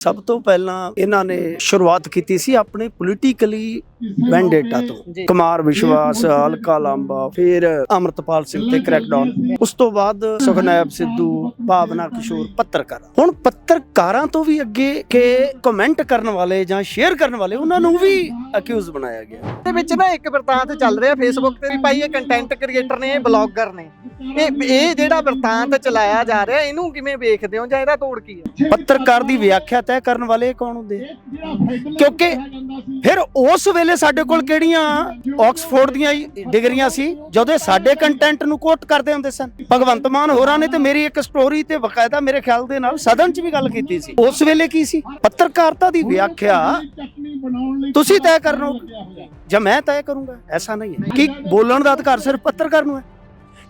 सब तो पहला इन्हां ने शुरुआत की सी अपने पोलिटिकली वैंडेटा तो कुमार विश्वास हल्का लांबा फिर अमृतपाल सिंह ते क्रैकडाउन उस तो बाद सुखनैब सिद्धू भावना किशोर पत्रकार हुण पत्रकारां तो भी अगे के कमेंट करने वाले जां शेयर करने वाले उन्हां नूं भी अक्यूज बनाया गया ते विच ना एक वरतांत चल रहा फेसबुक ते भी भाई ये कंटेंट क्रिएटर ने ब्लॉगर ने ਇਹ ਜਿਹੜਾ ਵਰਤਾਂਤ ਚਲਾਇਆ ਜਾ ਰਿਹਾ ਇਹਨੂੰ ਕਿਵੇਂ ਵੇਖਦੇ ਹੋ ਜਾਂ ਇਹਦਾ ਤੋੜ ਕੀ ਹੈ ਪੱਤਰਕਾਰ ਦੀ ਵਿਆਖਿਆ ਤੈਅ ਕਰਨ ਵਾਲੇ ਕੌਣ ਹੁੰਦੇ ਕਿਉਂਕਿ ਫਿਰ ਉਸ ਵੇਲੇ ਸਾਡੇ ਕੋਲ ਕਿਹੜੀਆਂ ਆਕਸਫੋਰਡ ਦੀਆਂ ਡਿਗਰੀਆਂ ਸੀ ਜਦੋਂ ਸਾਡੇ ਕੰਟੈਂਟ ਨੂੰ ਕੋਟ ਕਰਦੇ ਹੁੰਦੇ ਸਨ ਭਗਵੰਤ ਮਾਨ ਹੋਰਾਂ ਨੇ ਤੇ ਮੇਰੀ ਇੱਕ ਸਟੋਰੀ ਤੇ ਬਕਾਇਦਾ ਮੇਰੇ ਖਿਆਲ ਦੇ ਨਾਲ ਸਦਨ 'ਚ ਵੀ ਗੱਲ ਕੀਤੀ ਸੀ ਉਸ ਵੇਲੇ ਕੀ ਸੀ ਪੱਤਰਕਾਰਤਾ ਦੀ ਵਿਆਖਿਆ ਤੁਸੀਂ ਤੈਅ ਕਰਨੋ ਜਾਂ ਮੈਂ ਤੈਅ ਕਰੂੰਗਾ ਐਸਾ ਨਹੀਂ ਹੈ ਕਿ ਬੋਲਣ ਦਾ ਅਧਿਕਾਰ ਸਿਰਫ ਪੱਤਰਕਾਰ ਨੂੰ ਹੈ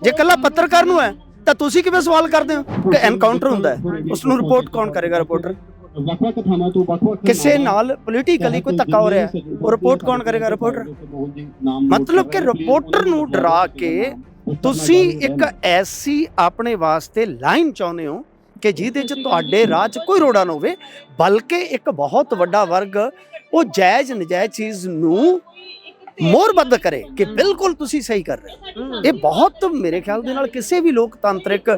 ਜੇ ਕੱਲਾ ਪੱਤਰਕਾਰ ਨੂੰ ਹੈ ਤਾਂ ਤੁਸੀਂ ਕਿਵੇਂ ਸਵਾਲ ਕਰਦੇ ਹੋ ਕਿ ਐਨਕਾਊਂਟਰ ਹੁੰਦਾ ਹੈ ਉਸ ਨੂੰ ਰਿਪੋਰਟ ਕੌਣ ਕਰੇਗਾ ਰਿਪੋਰਟਰ ਕਿਸੇ ਨਾਲ ਪੋਲੀਟੀਕਲੀ ਕੋਈ ਧੱਕਾ ਹੋ ਰਿਹਾ ਉਹ ਰਿਪੋਰਟ ਕੌਣ ਕਰੇਗਾ ਰਿਪੋਰਟਰ ਮਤਲਬ ਕਿ ਰਿਪੋਰਟਰ ਨੂੰ ਡਰਾ ਕੇ ਤੁਸੀਂ ਇੱਕ ਐਸੀ ਆਪਣੇ ਵਾਸਤੇ ਲਾਈਨ ਚਾਹੁੰਦੇ ਹੋ ਕਿ ਜਿਹਦੇ 'ਚ ਤੁਹਾਡੇ ਰਾਹ 'ਚ ਕੋਈ ਰੋੜਾ ਨਾ ਹੋਵੇ ਬਲਕਿ ਇੱਕ ਬਹੁਤ ਵੱਡਾ ਵਰਗ ਉਹ ਜਾਇਜ਼ ਨਜਾਇਜ਼ ਚੀਜ਼ ਨੂੰ ਮੋਹਰਬੱਧ ਕਰੇ ਕਿ ਬਿਲਕੁਲ ਤੁਸੀਂ ਸਹੀ ਕਰ ਰਹੇ ਹੋ ਇਹ ਬਹੁਤ ਮੇਰੇ ਖਿਆਲ ਦੇ ਨਾਲ ਕਿਸੇ ਵੀ ਲੋਕਤੰਤਰਿਕ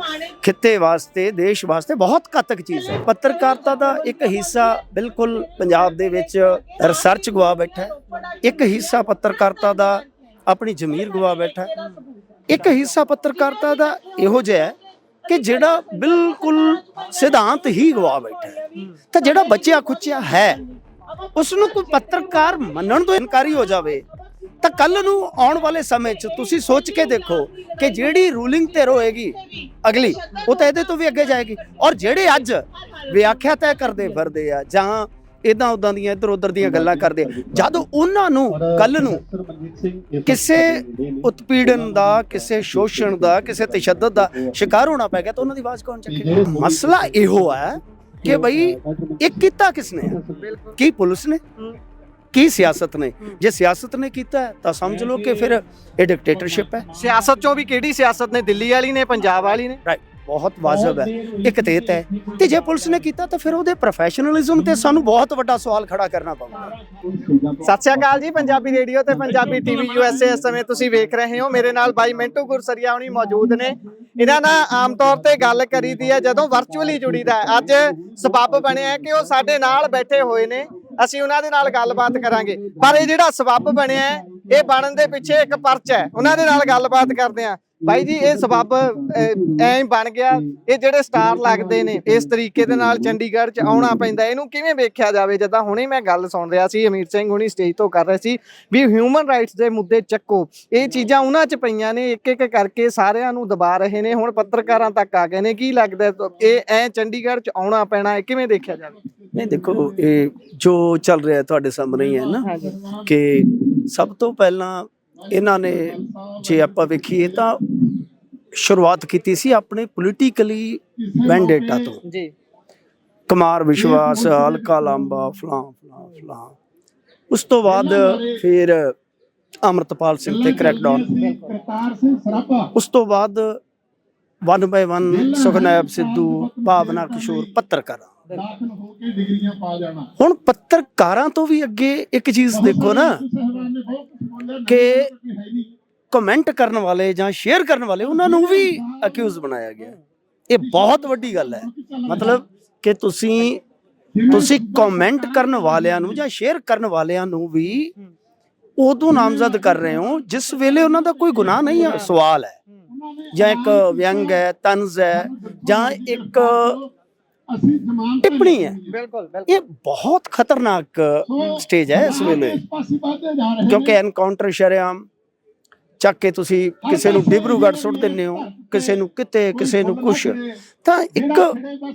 ਖਿੱਤੇ ਵਾਸਤੇ ਦੇਸ਼ ਵਾਸਤੇ ਬਹੁਤ ਘਾਤਕ ਚੀਜ਼ ਹੈ ਪੱਤਰਕਾਰਤਾ ਦਾ ਇੱਕ ਹਿੱਸਾ ਬਿਲਕੁਲ ਪੰਜਾਬ ਦੇ ਵਿੱਚ ਰਿਸਰਚ ਗਵਾ ਬੈਠਾ ਹੈ ਇੱਕ ਹਿੱਸਾ ਪੱਤਰਕਾਰਤਾ ਦਾ ਆਪਣੀ ਜ਼ਮੀਰ ਗਵਾ ਬੈਠਾ ਹੈ ਇੱਕ ਹਿੱਸਾ ਪੱਤਰਕਾਰਤਾ ਦਾ ਇਹੋ ਜਿਹਾ ਹੈ ਕਿ ਜਿਹੜਾ ਬਿਲਕੁਲ ਸਿਧਾਂਤ ਹੀ ਗਵਾ ਬੈਠਾ ਹੈ ਤਾਂ ਜਿਹੜਾ ਬਚਿਆ ਖੁੱਚਿਆ ਹੈ ਉਸ ਨੂੰ ਕੋਈ ਪੱਤਰਕਾਰ ਮੰਨਣ ਤੋਂ ਇਨਕਾਰੀ ਹੋ ਜਾਵੇ ਤਾਂ ਕੱਲ ਨੂੰ ਆਉਣ ਵਾਲੇ ਸਮੇਂ 'ਚ ਤੁਸੀਂ ਸੋਚ ਕੇ ਦੇਖੋ ਕਿ ਜਿਹੜੀ ਰੂਲਿੰਗ ਧਿਰ ਹੋਏਗੀ ਅਗਲੀ ਉਹ ਤਾਂ ਇਹਦੇ ਤੋਂ ਵੀ ਅੱਗੇ ਜਾਏਗੀ ਔਰ ਜਿਹੜੇ ਅੱਜ ਵਿਆਖਿਆ ਤੈਅ ਕਰਦੇ ਫਿਰਦੇ ਆ ਜਾਂ ਇਦਾਂ ਉਦਾਂ ਦੀਆਂ ਇੱਧਰ ਉੱਧਰ ਦੀਆਂ ਗੱਲਾਂ ਕਰਦੇ ਜਦੋਂ ਉਹਨਾਂ ਨੂੰ ਕੱਲ ਨੂੰ ਕਿਸੇ ਉਤਪੀੜਨ ਦਾ ਕਿਸੇ ਸ਼ੋਸ਼ਣ ਦਾ ਕਿਸੇ ਤਸ਼ੱਦਦ ਦਾ ਸ਼ਿਕਾਰ ਹੋਣਾ ਪੈ ਗਿਆ ਤਾਂ ਉਹਨਾਂ ਦੀ ਆਵਾਜ਼ ਕੌਣ ਚੱਕੇਗਾ ਮਸਲਾ ਇਹੋ ਹੈ ਕਿ ਬਈ ਇਹ ਕੀਤਾ ਕਿਸਨੇ ਕੀ ਪੁਲਿਸ ਨੇ ਕੀ ਸਿਆਸਤ ਨੇ ਜੇ ਸਿਆਸਤ ਨੇ ਕੀਤਾ ਤਾਂ ਸਮਝ ਲਓ ਕਿ ਫਿਰ ਇਹ ਡਿਕਟੇਟਰਸ਼ਿਪ ਹੈ ਸਿਆਸਤ ਚੋਂ ਵੀ ਕਿਹੜੀ ਸਿਆਸਤ ਨੇ ਦਿੱਲੀ ਵਾਲੀ ਨੇ ਪੰਜਾਬ ਵਾਲੀ ਨੇ ਰਾਈਟ ਬਹੁਤ ਵਾਜਬ ਹੈ ਇੱਕ ਤੇ ਹੈ ਤੇ ਜੇ ਪੁਲਿਸ ਨੇ ਕੀਤਾ ਤਾਂ ਫਿਰ ਉਹਦੇ ਪ੍ਰੋਫੈਸ਼ਨਲਿਜ਼ਮ ਤੇ ਸਾਨੂੰ ਬਹੁਤ ਵੱਡਾ ਸਵਾਲ ਖੜਾ ਕਰਨਾ ਪਊਗਾ ਸਤਿ ਸ਼੍ਰੀ ਅਕਾਲ ਜੀ ਪੰਜਾਬੀ ਰੇਡੀਓ ਤੇ ਪੰਜਾਬੀ ਟੀਵੀ USA ਇਸ ਸਮੇਂ ਤੁਸੀਂ ਵੇਖ ਰਹੇ ਹੋ ਮੇਰੇ ਨਾਲ ਬਾਈ ਮਿੰਟੂ ਗੁਰਸਰੀਆ ਹੁਣੀ ਮੌਜੂਦ ਨੇ ਇਹਨਾਂ ਨਾਲ ਆਮ ਤੌਰ ਤੇ ਗੱਲ ਕਰੀਦੀ ਹੈ ਜਦੋਂ ਵਰਚੁਅਲੀ ਜੁੜੀਦਾ ਅੱਜ ਸਬੱਬ ਬਣਿਆ ਕਿ ਉਹ ਸਾਡੇ ਨਾਲ ਬੈਠੇ ਹੋਏ ਨੇ ਅਸੀਂ ਉਹਨਾਂ ਦੇ ਨਾਲ ਗੱਲਬਾਤ ਕਰਾਂਗੇ ਪਰ ਇਹ ਜਿਹੜਾ ਸਬੱਬ ਬਣਿਆ ਇਹ ਬਣਨ ਦੇ ਪਿੱਛੇ ਇੱਕ ਪਰਚ ਹੈ ਉਹਨਾਂ ਦੇ ਨਾਲ ਗੱਲਬਾਤ ਕਰਦੇ ਆ ਬਾਈ ਜੀ ਇਹ ਸਬੱਬ ਐਂ ਬਣ ਗਿਆ ਇਹ ਜਿਹੜੇ ਸਟਾਰ ਲੱਗਦੇ ਨੇ ਇਸ ਤਰੀਕੇ ਦੇ ਨਾਲ ਚੰਡੀਗੜ੍ਹ 'ਚ ਆਉਣਾ ਪੈਂਦਾ ਇਹਨੂੰ ਕਿਵੇਂ ਵੇਖਿਆ ਜਾਵੇ ਜਿੱਦਾਂ ਹੁਣੇ ਮੈਂ ਗੱਲ ਸੁਣ ਰਿਹਾ ਸੀ ਅਮੀਰ ਸਿੰਘ ਹੁਣੀ ਸਟੇਜ ਤੋਂ ਕਰ ਰਹੇ ਸੀ ਵੀ ਹਿਊਮਨ ਰਾਈਟਸ ਦੇ ਮੁੱਦੇ ਚੱਕੋ ਇਹ ਚੀਜ਼ਾਂ ਉਹਨਾਂ 'ਚ ਪਈਆਂ ਨੇ ਇੱਕ ਇੱਕ ਕਰਕੇ ਸਾਰਿਆਂ ਨੂੰ ਦਬਾ ਰਹੇ ਨੇ ਹੁਣ ਪੱਤਰਕਾਰਾਂ ਤੱਕ ਆ ਗਏ ਨੇ ਕੀ ਲੱਗਦਾ ਇਹ ਐਂ ਚੰਡੀਗੜ੍ਹ 'ਚ ਆਉਣਾ ਪੈਣਾ ਇਹ ਕਿਵੇਂ ਦੇਖਿਆ ਜਾਵੇ ਨਹੀਂ ਦੇਖੋ ਇਹ ਜੋ ਚੱਲ ਰਿਹਾ ਤੁਹਾਡੇ ਸਾਹਮਣੇ ਹੀ ਹੈ ਨਾ ਕਿ ਸਭ ਤੋਂ ਪਹਿਲਾਂ ਇਹਨਾਂ ਨੇ ਜੇ ਆਪਾਂ ਵੇਖੀਏ ਤਾਂ ਸ਼ੁਰੂਆਤ ਕੀਤੀ ਸੀ ਆਪਣੇ ਪੋਲੀਟੀਕਲੀ ਵੈਂਡੇਟਾ ਤੋਂ ਜੀ ਕੁਮਾਰ ਵਿਸ਼ਵਾਸ ਹਲਕਾ ਲਾਂਬਾ ਫਲਾਂ ਉਸ ਤੋਂ ਬਾਅਦ ਫਿਰ ਅਮਰਤਪਾਲ ਸਿੰਘ ਤੇ ਕ੍ਰੈਕਡਾਊਨ ਉਸ ਤੋਂ ਬਾਅਦ 1 by 1 ਸੁਖਨੈਬ ਸਿੱਧੂ ਭਾਵਨਾ ਕਿਸ਼ੋਰ ਪੱਤਰਕਾਰ ਹੁਣ ਪੱਤਰਕਾਰਾਂ ਤੋਂ ਵੀ ਅੱਗੇ ਇੱਕ ਚੀਜ਼ ਦੇਖੋ ਨਾ ਕਿ ਕਮੈਂਟ ਕਰਨ ਵਾਲੇ ਜਾਂ ਸ਼ੇਅਰ ਕਰਨ ਵਾਲੇ ਉਹਨਾਂ ਨੂੰ ਵੀ ਅਕਿਊਜ਼ ਬਣਾਇਆ ਗਿਆ ਇਹ ਬਹੁਤ ਵੱਡੀ ਗੱਲ ਹੈ ਮਤਲਬ ਕਿ ਤੁਸੀਂ ਕਮੈਂਟ ਕਰਨ ਵਾਲਿਆਂ ਨੂੰ ਜਾਂ ਸ਼ੇਅਰ ਕਰਨ ਵਾਲਿਆਂ ਨੂੰ ਵੀ ਉਦੋਂ ਨਾਮਜ਼ਦ ਕਰ ਰਹੇ ਹੋ ਜਿਸ ਵੇਲੇ ਉਹਨਾਂ ਦਾ ਕੋਈ ਗੁਨਾਹ ਨਹੀਂ ਹੈ ਸਵਾਲ ਹੈ ਜਾਂ ਇੱਕ ਵਿਅੰਗ ਹੈ ਤੰਜ਼ ਹੈ ਜਾਂ ਇੱਕ ਟਿੱਪਣੀ ਹੈ ਬਿਲਕੁਲ ਇਹ ਬਹੁਤ ਖਤਰਨਾਕ ਸਟੇਜ ਹੈ ਇਸ ਵੇਲੇ ਕਿਉਂਕਿ ਐਨਕਾਊਂਟਰ ਸ਼ਰੇਆਮ ਚੱਕ ਕੇ ਤੁਸੀਂ ਕਿਸੇ ਨੂੰ ਡਿਬਰੂਗੜ੍ਹ ਸੁੱਟ ਦਿੰਦੇ ਹੋ ਕਿਸੇ ਨੂੰ ਕਿਤੇ ਕਿਸੇ ਨੂੰ ਕੁਛ ਤਾਂ ਇੱਕ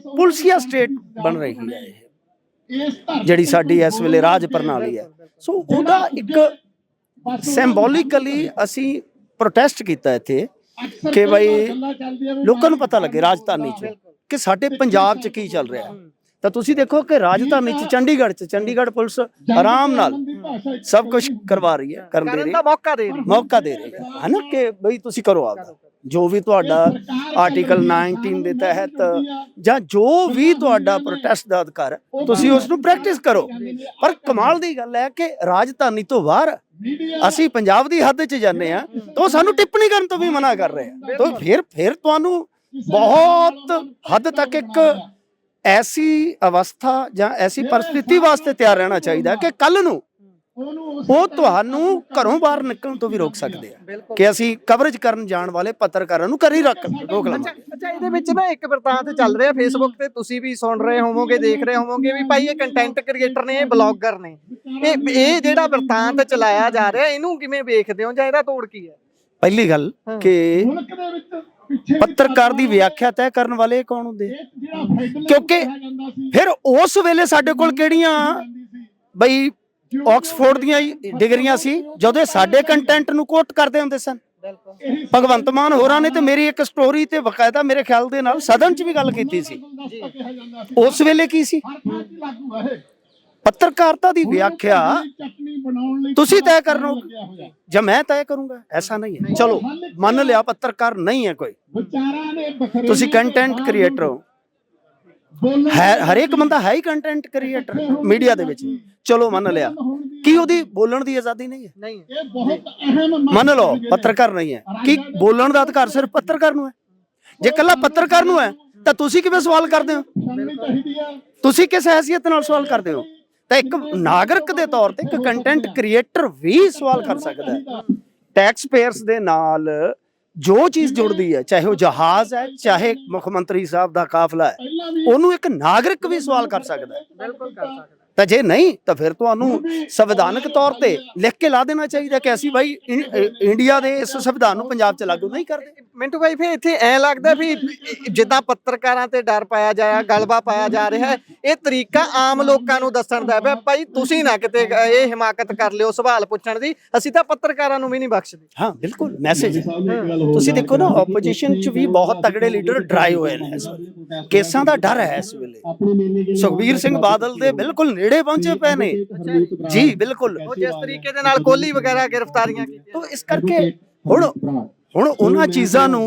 ਪੁਲਸੀਆ ਸਟੇਟ ਬਣ ਰਹੀ ਹੈ ਇਹ ਜਿਹੜੀ ਸਾਡੀ ਇਸ ਵੇਲੇ ਰਾਜ ਪ੍ਰਣਾਲੀ ਹੈ ਸੋ ਉਹਦਾ ਇੱਕ ਸਿੰਬੋਲਿਕਲੀ ਅਸੀਂ ਪ੍ਰੋਟੈਸਟ ਕੀਤਾ ਇੱਥੇ ਕਿ ਬਈ ਲੋਕਾਂ ਨੂੰ ਪਤਾ ਲੱਗੇ ਰਾਜਧਾਨੀ 'ਚ ਕਿ ਸਾਡੇ ਪੰਜਾਬ 'ਚ ਕੀ ਚੱਲ ਰਿਹਾ ਤਾਂ ਤੁਸੀਂ ਦੇਖੋ ਕਿ ਰਾਜਧਾਨੀ 'ਚ ਚੰਡੀਗੜ੍ਹ ਪੁਲਿਸ ਆਰਾਮ ਨਾਲ ਸਭ ਕੁਝ ਕਰਵਾ ਰਹੀ ਹੈ ਕਰਨ ਦੇ ਰਹੀ ਹੈ ਮੌਕਾ ਦੇ ਰਹੀ ਹੈ ਨਾ ਕਿ ਬਈ ਤੁਸੀਂ ਕਰੋ ਆਪਦਾ ਜੋ ਵੀ ਤੁਹਾਡਾ ਆਰਟੀਕਲ 19 ਦੇ ਤਹਿਤ ਜਾਂ ਜੋ ਵੀ ਤੁਹਾਡਾ ਪ੍ਰੋਟੈਸਟ ਦਾ ਅਧਿਕਾਰ ਹੈ, ਤੁਸੀਂ ਉਸ ਨੂੰ ਪ੍ਰੈਕਟਿਸ ਕਰੋ। ਪਰ ਕਮਾਲ ਦੀ ਗੱਲ ਹੈ ਕਿ ਰਾਜਧਾਨੀ ਤੋਂ ਬਾਹਰ ਅਸੀਂ ਪੰਜਾਬ ਦੀ ਹੱਦ 'ਚ ਜਾਂਦੇ ਆ ਤਾਂ ਉਹ ਸਾਨੂੰ ਟਿੱਪਣੀ ਕਰਨ ਤੋਂ ਵੀ ਮਨਾ ਕਰ ਰਹੇ ਆ। ਤਾਂ ਫਿਰ ਤੁਹਾਨੂੰ ਬਹੁਤ ਹੱਦ ਤੱਕ ਇੱਕ ਐਸੀ ਅਵਸਥਾ ਜਾਂ ਐਸੀ ਪਰਿਸਥਿਤੀ ਵਾਸਤੇ ਤਿਆਰ ਰਹਿਣਾ ਚਾਹੀਦਾ ਕਿ ਕੱਲ ਨੂੰ ਉਹ ਤੁਹਾਨੂੰ ਘਰੋਂ ਬਾਹਰ ਨਿਕਲਣ ਤੋਂ ਵੀ ਰੋਕ ਸਕਦੇ ਆ ਕਿ ਅਸੀਂ ਕਵਰੇਜ ਕਰਨ ਜਾਣ ਵਾਲੇ ਪੱਤਰਕਾਰਾਂ ਨੂੰ ਘਰੇ ਰੋਕ ਲਵਾਂਗੇ। ਅੱਛਾ, ਇਹਦੇ ਵਿੱਚ ਨਾ ਇੱਕ ਵਰਤਾਂਤ ਚੱਲ ਰਿਹਾ ਫੇਸਬੁੱਕ ਤੇ, ਤੁਸੀਂ ਵੀ ਸੁਣ ਰਹੇ ਹੋਵੋਗੇ, ਦੇਖ ਰਹੇ ਹੋਵੋਗੇ ਵੀ ਭਾਈ ਇਹ ਕੰਟੈਂਟ ਕ੍ਰੀਏਟਰ ਨੇ, ਇਹ ਬਲੌਗਰ ਨੇ, ਇਹ ਜਿਹੜਾ ਵਰਤਾਂਤ ਚਲਾਇਆ ਜਾ ਰਿਹਾ ਇਹਨੂੰ ਕਿਵੇਂ ਵੇਖਦੇ ਹੋ ਜਾਂ ਇਹਦਾ ਤੋੜ ਕੀ ਹੈ? ਪਹਿਲੀ ਗੱਲ ਕਿ ਪੱਤਰਕਾਰ ਦੀ ਵਿਆਖਿਆ ਤੈਅ ਕਰਨ ਵਾਲੇ ਕੌਣ ਹੁੰਦੇ, ਕਿਉਂਕਿ ਫਿਰ ਉਸ ਵੇਲੇ ਸਾਡੇ ਕੋਲ ਕਿਹੜੀਆਂ ਬਈ ਆਕਸਫੋਰਡ ਦੀਆਂ ਡਿਗਰੀਆਂ ਸੀ ਜਦੋਂ ਸਾਡੇ ਕੰਟੈਂਟ ਨੂੰ ਕੋਟ ਕਰਦੇ ਹੁੰਦੇ ਸਨ। ਭਗਵੰਤ ਮਾਨ ਹੋਰਾਂ ਨੇ ਤੇ ਮੇਰੀ ਇੱਕ ਸਟੋਰੀ ਤੇ ਬਕਾਇਦਾ ਮੇਰੇ ਖਿਆਲ ਦੇ ਨਾਲ ਸਦਨ 'ਚ ਵੀ ਗੱਲ ਕੀਤੀ ਸੀ। ਉਸ ਵੇਲੇ ਕੀ ਸੀ? ਪੱਤਰਕਾਰਤਾ ਦੀ ਵਿਆਖਿਆ ਤੁਸੀਂ ਤੈਅ ਕਰੋਗੇ ਜਾਂ ਮੈਂ ਤੈਅ ਕਰੂੰਗਾ, ਐਸਾ ਨਹੀਂ ਹੈ। ਚਲੋ ਮੰਨ ਲਿਆ ਪੱਤਰਕਾਰ ਨਹੀਂ ਹੈ ਕੋਈ, ਤੁਸੀਂ ਕੰਟੈਂਟ ਕ੍ਰੀਏਟਰ ਹੋ, ਹਰੇਕ ਬੰਦਾ ਹੈ ਹੀ ਕੰਟੈਂਟ ਕ੍ਰੀਏਟਰ ਮੀਡੀਆ ਦੇ ਵਿੱਚ, ਚਲੋ ਮੰਨ ਲਿਆ, ਕੀ ਉਹਦੀ ਬੋਲਣ ਦੀ ਆਜ਼ਾਦੀ ਨਹੀਂ ਹੈ? ਮੰਨ ਲਓ ਪੱਤਰਕਾਰ ਨਹੀਂ ਹੈ, ਕੀ ਬੋਲਣ ਦਾ ਅਧਿਕਾਰ ਸਿਰਫ ਪੱਤਰਕਾਰ ਨੂੰ ਹੈ? ਜੇ ਇਕੱਲਾ ਪੱਤਰਕਾਰ ਨੂੰ ਹੈ ਤਾਂ ਤੁਸੀਂ ਕਿਵੇਂ ਸਵਾਲ ਕਰਦੇ ਹੋ? ਤੁਸੀਂ ਕਿਸ ਹੈਸੀਅਤ ਨਾਲ ਸਵਾਲ ਕਰਦੇ ਹੋ? ਤਾਂ ਇੱਕ ਨਾਗਰਿਕ ਦੇ ਤੌਰ ਤੇ ਇੱਕ ਕੰਟੈਂਟ ਕ੍ਰੀਏਟਰ ਵੀ ਸਵਾਲ ਕਰ ਸਕਦਾ ਹੈ। ਟੈਕਸ ਪੇਅਰਸ ਦੇ ਨਾਲ ਜੋ ਚੀਜ਼ ਜੁੜਦੀ ਹੈ, ਚਾਹੇ ਉਹ ਜਹਾਜ਼ ਹੈ, ਚਾਹੇ ਮੁੱਖ ਮੰਤਰੀ ਸਾਹਿਬ ਦਾ ਕਾਫਲਾ ਹੈ, ਉਹਨੂੰ ਇੱਕ ਨਾਗਰਿਕ ਵੀ ਸਵਾਲ ਕਰ ਸਕਦਾ ਹੈ। ਬਿਲਕੁਲ ਕਰ ਸਕਦਾ। ਤਾਂ ਜੇ ਨਹੀਂ ਤਾਂ ਫਿਰ ਤੁਹਾਨੂੰ ਸੰਵਿਧਾਨਕ ਤੌਰ ਤੇ ਲਿਖ ਕੇ ਲਾ ਦੇਣਾ ਚਾਹੀਦਾ ਕਿ ਅਸੀਂ ਭਾਈ ਇੰਡੀਆ ਦੇ ਇਸ ਸੰਵਿਧਾਨ ਨੂੰ ਪੰਜਾਬ 'ਚ ਲਾਗੂ ਨਹੀਂ ਕਰਦੇ। ਮਿੰਟੂ ਭਾਈ ਫਿਰ ਇੱਥੇ ਐ ਲੱਗਦਾ ਵੀ ਜਿੱਦਾਂ ਪੱਤਰਕਾਰਾਂ ਤੇ ਡਰ ਪਾਇਆ ਜਾਇਆ, ਗਲਬਾ ਪਾਇਆ ਜਾ ਰਿਹਾ ਹੈ, ਇਹ ਤਰੀਕਾ ਆਮ ਲੋਕਾਂ ਨੂੰ ਦੱਸਣ ਦਾ ਹੈ ਭਾਈ ਤੁਸੀਂ ਨਾ ਕਿਤੇ ਇਹ ਹਿਮਾਕਤ ਕਰ ਲਿਓ ਸਵਾਲ ਪੁੱਛਣ ਦੀ, ਅਸੀਂ ਤਾਂ ਪੱਤਰਕਾਰਾਂ ਨੂੰ ਵੀ ਨਹੀਂ ਬਖਸ਼ਦੇ। ਹਾਂ ਬਿਲਕੁਲ ਮੈਸੇਜ ਤੁਸੀਂ ਦੇਖੋ ਨਾ, ਆਪੋਜੀਸ਼ਨ 'ਚ ਵੀ ਬਹੁਤ ਤਗੜੇ ਲੀਡਰ ਡਰਾਏ ਹੋਏ ਨੇ, ਇਸ ਵੇਲੇ ਕੇਸਾਂ ਦਾ ਡਰ ਹੈ। ਇਸ ਵੇਲੇ ਸੁਖਬੀਰ ਸਿੰਘ ਬਾਦਲ ਦੇ ਬਿਲਕੁਲ ਨੇੜੇ ਪਹੁੰਚੇ ਪਏ ਨੇ ਜੀ, ਬਿਲਕੁਲ ਉਹ ਜਿਸ ਤਰੀਕੇ ਦੇ ਨਾਲ ਕੋਹਲੀ ਵਗੈਰਾ ਗ੍ਰਿਫਤਾਰੀਆਂ ਕੀਤੀਆਂ, ਤਾਂ ਇਸ ਕਰਕੇ ਹੁਣ ਉਹਨਾਂ ਚੀਜ਼ਾਂ ਨੂੰ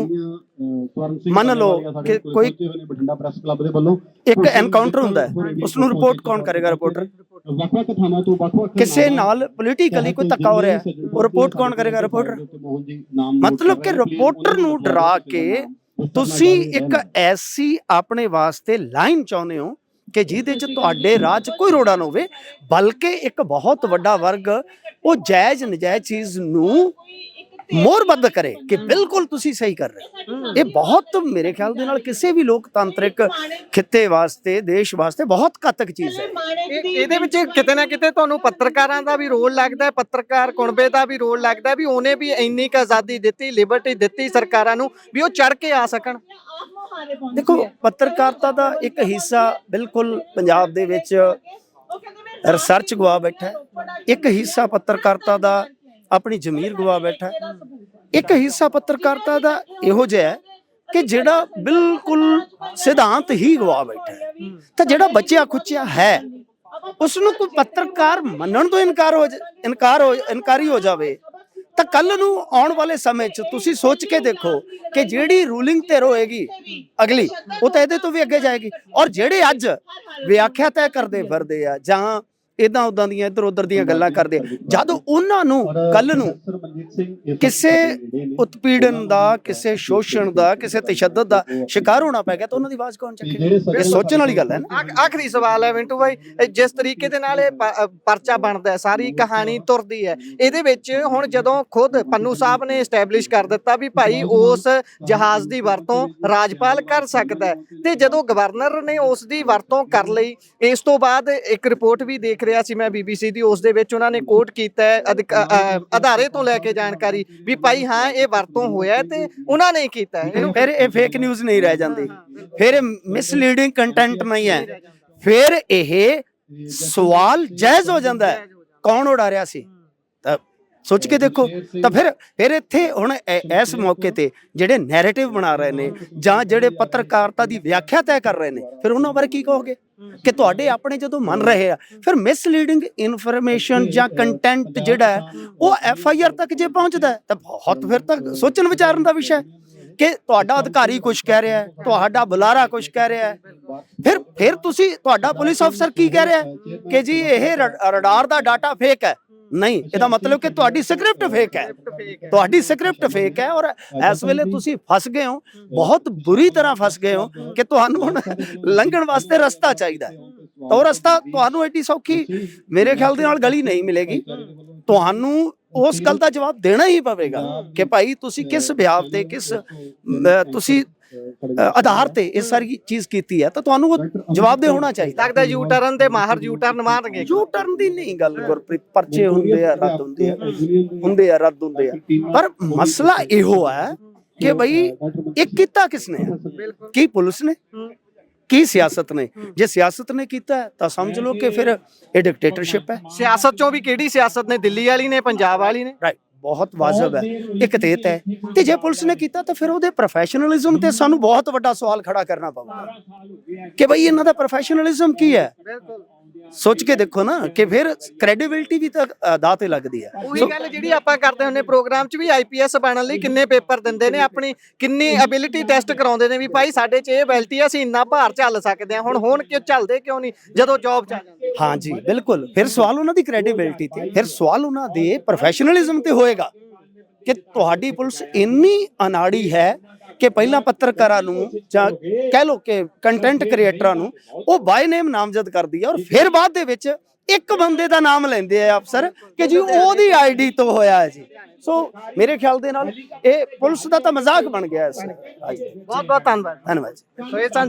ਮੰਨ ਲਓ ਕਿ ਕੋਈ ਬਠਿੰਡਾ ਪ੍ਰੈਸ ਕਲੱਬ ਦੇ ਵੱਲੋਂ ਇੱਕ ਐਨਕਾਊਂਟਰ ਹੁੰਦਾ ਹੈ, ਉਸ ਨੂੰ ਰਿਪੋਰਟ ਕੌਣ ਕਰੇਗਾ? ਰਿਪੋਰਟਰ। ਵੱਖ-ਵੱਖ ਥਾਵਾਂ ਤੋਂ ਵੱਖ-ਵੱਖ ਕਿਸੇ ਨਾਲ ਪੋਲੀਟੀਕਲੀ ਕੋਈ ਧੱਕਾ ਹੋ ਰਿਹਾ, ਉਹ ਰਿਪੋਰਟ ਕੌਣ ਕਰੇਗਾ? ਰਿਪੋਰਟਰ। ਮਤਲਬ ਕਿ ਰਿਪੋਰਟਰ ਨੂੰ ਡਰਾ ਕੇ ਤੁਸੀਂ ਇੱਕ ਐਸੀ ਆਪਣੇ ਵਾਸਤੇ ਲਾਈਨ ਚਾਹੁੰਦੇ ਹੋ ਕਿ ਜਿਹਦੇ 'ਚ ਤੁਹਾਡੇ ਰਾਜ 'ਚ ਕੋਈ ਰੋੜਾ ਨਾ ਹੋਵੇ, ਬਲਕਿ ਇੱਕ ਬਹੁਤ ਵੱਡਾ ਵਰਗ ਉਹ ਜਾਇਜ਼ ਨਜਾਇਜ਼ ਚੀਜ਼ ਨੂੰ ਮੋਹਰਬੱਧ ਕਰੇ ਕਿ ਬਿਲਕੁਲ ਤੁਸੀਂ ਸਹੀ ਕਰ ਰਹੇ ਹੋ। ਇਹ ਬਹੁਤ ਮੇਰੇ ਖਿਆਲ ਦੇ ਨਾਲ ਕਿਸੇ ਵੀ ਲੋਕਤੰਤਰਿਕ ਖਿੱਤੇ ਵਾਸਤੇ, ਦੇਸ਼ ਵਾਸਤੇ ਬਹੁਤ ਘਾਤਕ ਚੀਜ਼ ਹੈ। ਇਹਦੇ ਵਿੱਚ ਕਿਤੇ ਨਾ ਕਿਤੇ ਤੁਹਾਨੂੰ ਪੱਤਰਕਾਰਾਂ ਦਾ ਵੀ ਰੋਲ ਲੱਗਦਾ ਹੈ, ਪੱਤਰਕਾਰ ਕੁਣਬੇ ਦਾ ਵੀ ਰੋਲ ਲੱਗਦਾ ਵੀ ਉਹਨੇ ਵੀ ਇੰਨੀ ਕੁ ਆਜ਼ਾਦੀ ਦਿੱਤੀ, ਲਿਬਰਟੀ ਦਿੱਤੀ ਸਰਕਾਰਾਂ ਨੂੰ ਵੀ ਉਹ ਚੜ ਕੇ ਆ ਸਕਣ। ਦੇਖੋ ਪੱਤਰਕਾਰਤਾ ਦਾ ਇੱਕ ਹਿੱਸਾ ਬਿਲਕੁਲ ਪੰਜਾਬ ਦੇ ਵਿੱਚ ਰਿਸਰਚ ਗਵਾ ਬੈਠਾ ਹੈ, ਇੱਕ ਹਿੱਸਾ ਪੱਤਰਕਾਰਤਾ ਦਾ ਆਪਣੀ ਜ਼ਮੀਰ ਗਵਾ ਬੈਠਾ ਹੈ, ਇੱਕ ਹਿੱਸਾ ਪੱਤਰਕਾਰਤਾ ਦਾ ਇਹੋ ਜਿਹਾ ਹੈ ਕਿ ਜਿਹੜਾ ਬਿਲਕੁਲ ਸਿਧਾਂਤ ਹੀ ਗਵਾ ਬੈਠਾ ਹੈ। ਤਾਂ ਜਿਹੜਾ ਬਚਿਆ ਖੁੱਚਿਆ ਹੈ ਉਸ ਨੂੰ ਕੋਈ ਪੱਤਰਕਾਰ ਮੰਨਣ ਤੋਂ ਇਨਕਾਰੀ ਹੋ ਜਾਵੇ ਤਾਂ ਕੱਲ ਨੂੰ ਆਉਣ ਵਾਲੇ ਸਮੇਂ 'ਚ ਤੁਸੀਂ ਸੋਚ ਕੇ ਦੇਖੋ ਕਿ ਜਿਹੜੀ ਰੂਲਿੰਗ ਧਿਰ ਹੋਏਗੀ ਅਗਲੀ, ਉਹ ਤਾਂ ਇਹਦੇ ਤੋਂ ਵੀ ਅੱਗੇ ਜਾਏਗੀ। ਔਰ ਜਿਹੜੇ ਅੱਜ ਵਿਆਖਿਆ ਤੈਅ ਕਰਦੇ ਫਿਰਦੇ ਆ ਜਾਂ ਇਦਾਂ ਉਦਾਂ ਦੀਆਂ ਇੱਧਰ ਉੱਧਰ ਦੀਆਂ ਗੱਲਾਂ ਕਰਦੇ, ਜਦੋਂ ਉਹਨਾਂ ਨੂੰ ਕੱਲ ਨੂੰ ਕਿਸੇ ਉਤਪੀੜਨ ਦਾ, ਕਿਸੇ ਸ਼ੋਸ਼ਣ ਦਾ, ਕਿਸੇ ਤਸ਼ੱਦਦ ਦਾ ਸ਼ਿਕਾਰ ਹੋਣਾ ਪੈ ਗਿਆ ਤਾਂ ਉਹਨਾਂ ਦੀ ਆਵਾਜ਼ ਕੌਣ ਚੱਕੇਗਾ? ਇਹ ਸੋਚਣ ਵਾਲੀ ਗੱਲ ਹੈ ਨਾ। ਆਖਰੀ ਸਵਾਲ ਹੈ ਮਿੰਟੂ ਭਾਈ, ਜਿਸ ਤਰੀਕੇ ਦੇ ਨਾਲ ਇਹ ਪਰਚਾ ਬਣਦਾ ਹੈ, ਸਾਰੀ ਕਹਾਣੀ ਤੁਰਦੀ ਹੈ, ਇਹਦੇ ਵਿੱਚ ਹੁਣ ਜਦੋਂ ਖੁਦ ਪੰਨੂ ਸਾਹਿਬ ਨੇ ਐਸਟੈਬਲਿਸ਼ ਕਰ ਦਿੱਤਾ ਵੀ ਭਾਈ ਉਸ ਜਹਾਜ਼ ਦੀ ਵਰਤੋਂ ਰਾਜਪਾਲ ਕਰ ਸਕਦਾ ਹੈ, ਤੇ ਜਦੋਂ ਗਵਰਨਰ ਨੇ ਉਸ ਦੀ ਵਰਤੋਂ ਕਰ ਲਈ, ਇਸ ਤੋਂ ਬਾਅਦ ਇੱਕ ਰਿਪੋਰਟ ਵੀ ਦੇਖ ਰਿਹਾ ਸੀ ਮੈਂ BBC ਦੀ, ਉਸ ਦੇ ਵਿੱਚ ਉਹਨਾਂ ਨੇ ਕੋਟ ਕੀਤਾ ਹੈ ਅਧਾਰੇ ਤੋਂ ਲੈ ਕੇ ਜਾਣਕਾਰੀ ਵੀ ਭਾਈ ਹਾਂ ਇਹ ਵਰਤੋਂ ਹੋਇਆ ਤੇ ਉਹਨਾਂ ਨੇ ਕੀਤਾ ਹੈ। ਫਿਰ ਇਹ ਫੇਕ ਨਿਊਜ਼ ਨਹੀਂ ਰਹਿ ਜਾਂਦੀ, ਫਿਰ ਇਹ ਮਿਸਲੀਡਿੰਗ ਕੰਟੈਂਟ ਨਹੀਂ ਹੈ, ਫਿਰ ਇਹ ਸਵਾਲ ਜਾਇਜ਼ ਹੋ ਜਾਂਦਾ ਹੈ ਕੌਣ ਉਡਾ ਰਿਹਾ ਸੀ। ਤਾਂ ਸੋਚ ਕੇ ਦੇਖੋ, ਤਾਂ ਫਿਰ ਇੱਥੇ ਹੁਣ ਇਸ ਮੌਕੇ ਤੇ ਜਿਹੜੇ ਨੈਰੇਟਿਵ ਬਣਾ ਰਹੇ ਨੇ ਜਾਂ ਜਿਹੜੇ ਪੱਤਰਕਾਰਤਾ ਦੀ ਵਿਆਖਿਆ ਤੈਅ ਕਰ ਰਹੇ ਨੇ, ਫਿਰ ਉਹਨਾਂ ਬਾਰੇ ਕੀ ਕਹੋਗੇ ਕਿ ਤੁਹਾਡੇ ਆਪਣੇ ਜਦੋਂ ਮੰਨ ਰਹੇ ਆ, ਫਿਰ ਮਿਸਲੀਡਿੰਗ ਇਨਫੋਰਮੇਸ਼ਨ ਜਾਂ ਕੰਟੈਂਟ ਜਿਹੜਾ ਹੈ ਉਹ FIR ਤੱਕ ਜੇ ਪਹੁੰਚਦਾ ਤਾਂ ਬਹੁਤ ਫਿਰ ਤਾਂ ਸੋਚਣ ਵਿਚਾਰਨ ਦਾ ਵਿਸ਼ਾ ਹੈ। ਕਿ ਤੁਹਾਡਾ ਅਧਿਕਾਰੀ ਕੁਝ ਕਹਿ ਰਿਹਾ ਹੈ, ਤੁਹਾਡਾ ਬੁਲਾਰਾ ਕੁਝ ਕਹਿ ਰਿਹਾ ਹੈ, ਫਿਰ ਤੁਸੀਂ ਤੁਹਾਡਾ ਪੁਲਿਸ ਅਫਸਰ ਕੀ ਕਹਿ ਰਿਹਾ ਹੈ ਕਿ ਜੀ ਇਹ ਰਡਾਰ ਦਾ ਡਾਟਾ ਫੇਕ ਹੈ। ਨਹੀਂ, ਇਹਦਾ ਮਤਲਬ ਕਿ ਤੁਹਾਡੀ ਸਕ੍ਰਿਪਟ ਫੇਕ ਹੈ, ਤੁਹਾਡੀ ਸਕ੍ਰਿਪਟ ਫੇਕ ਹੈ। ਔਰ ਇਸ ਵੇਲੇ ਤੁਸੀਂ ਫਸ ਗਏ ਹੋ, ਬਹੁਤ ਬੁਰੀ ਤਰ੍ਹਾਂ ਫਸ ਗਏ ਹੋ ਕਿ ਤੁਹਾਨੂੰ ਹੁਣ ਲੰਘਣ ਵਾਸਤੇ ਰਸਤਾ ਚਾਹੀਦਾ ਹੈ। ਤਾਂ ਉਹ ਰਸਤਾ ਤੁਹਾਨੂੰ ਐਡੀ ਸੌਖੀ ਮੇਰੇ ਖਿਆਲ ਦੇ ਨਾਲ ਗਲੀ ਨਹੀਂ ਮਿਲੇਗੀ। ਤੁਹਾਨੂੰ ਉਸ ਗੱਲ ਦਾ ਜਵਾਬ ਦੇਣਾ ਹੀ ਪਵੇਗਾ ਕਿ ਭਾਈ ਤੁਸੀਂ ਕਿਸ ਬਿਆਨ ਤੇ ਕਿਸ ਤੁਸੀਂ ਆਧਾਰ ਤੇ ਇਹ ਸਾਰੀ ਚੀਜ਼ ਕੀਤੀ ਹੈ, ਤਾਂ ਤੁਹਾਨੂੰ ਉਹ ਜਵਾਬ ਦੇ ਹੋਣਾ ਚਾਹੀਦਾ। ਲੱਗਦਾ ਯੂ ਟਰਨ ਤੇ ਮਾਹਰ ਯੂ ਟਰਨ ਮਾਰਨਗੇ। ਯੂ ਟਰਨ ਦੀ ਨਹੀਂ ਗੱਲ ਗੁਰਪ੍ਰੀਤ, ਪਰਚੇ ਹੁੰਦੇ ਆ, ਰੱਦ ਹੁੰਦੇ ਆ, ਰੱਦ ਹੁੰਦੇ ਆ, ਪਰ ਮਸਲਾ ਇਹੋ ਹੈ ਕਿ ਬਈ ਇਹ ਕੀਤਾ ਕਿਸਨੇ ਹੈ? ਕੀ ਪੁਲਿਸ ਨੇ, ਕੀ ਸਿਆਸਤ ਨੇ? ਜੇ ਸਿਆਸਤ ਨੇ ਕੀਤਾ ਤਾਂ ਸਮਝ ਲਓ ਕਿ ਫਿਰ ਇਹ ਡਿਕਟੇਟਰਸ਼ਿਪ ਹੈ। ਸਿਆਸਤ ਚੋਂ ਵੀ ਕਿਹੜੀ ਸਿਆਸਤ ਨੇ? ਦਿੱਲੀ ਵਾਲੀ ਨੇ, ਪੰਜਾਬ ਵਾਲੀ ਨੇ? ਰਾਈਟ, ਬਹੁਤ ਵਾਜਬ ਹੈ, ਇੱਕ ਤੇ ਹੈ। ਤੇ ਜੇ ਪੁਲਿਸ ਨੇ ਕੀਤਾ ਤਾਂ ਫਿਰ ਉਹਦੇ ਪ੍ਰੋਫੈਸ਼ਨਲਿਜ਼ਮ ਤੇ ਸਾਨੂੰ ਬਹੁਤ ਵੱਡਾ ਸਵਾਲ ਖੜਾ ਕਰਨਾ ਪਊਗਾ ਕਿ ਬਈ ਇਹਨਾਂ ਦਾ ਪ੍ਰੋਫੈਸ਼ਨਲਿਜ਼ਮ ਕੀ ਹੈ। ਸੋਚ ਕੇ ਦੇਖੋ ਨਾ ਕਿ ਫਿਰ ਕ੍ਰੈਡੀਬਿਲਿਟੀ ਵੀ ਤਾਂ ਦਾਅ ਤੇ ਲੱਗਦੀ ਹੈ। ਉਹੀ ਗੱਲ ਜਿਹੜੀ ਆਪਾਂ ਕਰਦੇ ਹੁੰਦੇ ਪ੍ਰੋਗਰਾਮ 'ਚ ਵੀ, ਆਈਪੀਐਸ ਬਣਨ ਲਈ ਕਿੰਨੇ ਪੇਪਰ ਦਿੰਦੇ ਨੇ, ਆਪਣੀ ਕਿੰਨੀ ਐਬਿਲਿਟੀ ਟੈਸਟ ਕਰਾਉਂਦੇ ਨੇ ਵੀ ਭਾਈ ਸਾਡੇ 'ਚ ਇਹ ਐਬਿਲਿਟੀ ਆ, ਅਸੀਂ ਇੰਨਾ ਭਾਰ ਝੱਲ ਸਕਦੇ ਹਾਂ। ਹੁਣ ਕਿਉਂ ਝੱਲਦੇ ਕਿਉਂ ਨਹੀਂ ਜਦੋਂ ਜੌਬ 'ਚ ਆ ਜਾਂਦੇ? ਹਾਂਜੀ ਬਿਲਕੁਲ, ਫਿਰ ਸਵਾਲ ਉਹਨਾਂ ਦੀ ਕ੍ਰੈਡੀਬਿਲਿਟੀ ਤੇ, ਫਿਰ ਸਵਾਲ ਉਹਨਾਂ ਦੇ ਪ੍ਰੋਫੈਸ਼ਨਲਿਜ਼ਮ ਤੇ ਹੋਏਗਾ ਕਿ ਤੁਹਾਡੀ ਪੁਲਿਸ ਇੰਨੀ ਅਨਾੜੀ ਹੈ ਕਿ ਪਹਿਲਾਂ ਪੱਤਰਕਾਰਾਂ ਨੂੰ ਜਾਂ ਕਹਿ ਲਓ ਕਿ ਕੰਟੈਂਟ ਕ੍ਰੀਏਟਰਾਂ ਨੂੰ ਉਹ ਬਾਈ ਨੇਮ ਨਾਮਜ਼ਦ ਕਰਦੀ ਹੈ, ਔਰ ਫਿਰ ਬਾਅਦ ਦੇ ਵਿੱਚ ਇੱਕ ਬੰਦੇ ਦਾ ਨਾਮ ਲੈਂਦੇ ਆ ਅਫਸਰ ਕਿ ਜੀ ਉਹਦੀ ਆਈਡੀ ਤੋਂ ਹੋਇਆ ਹੈ ਜੀ। ਸੋ ਮੇਰੇ ਖਿਆਲ ਦੇ ਨਾਲ ਇਹ ਪੁਲਿਸ ਦਾ ਤਾਂ ਮਜ਼ਾਕ ਬਣ ਗਿਆ ਇਸ। ਬਹੁਤ ਬਹੁਤ ਧੰਨਵਾਦ। ਧੰਨਵਾਦ ਜੀ। ਸੋ ਇਹ ਸਨ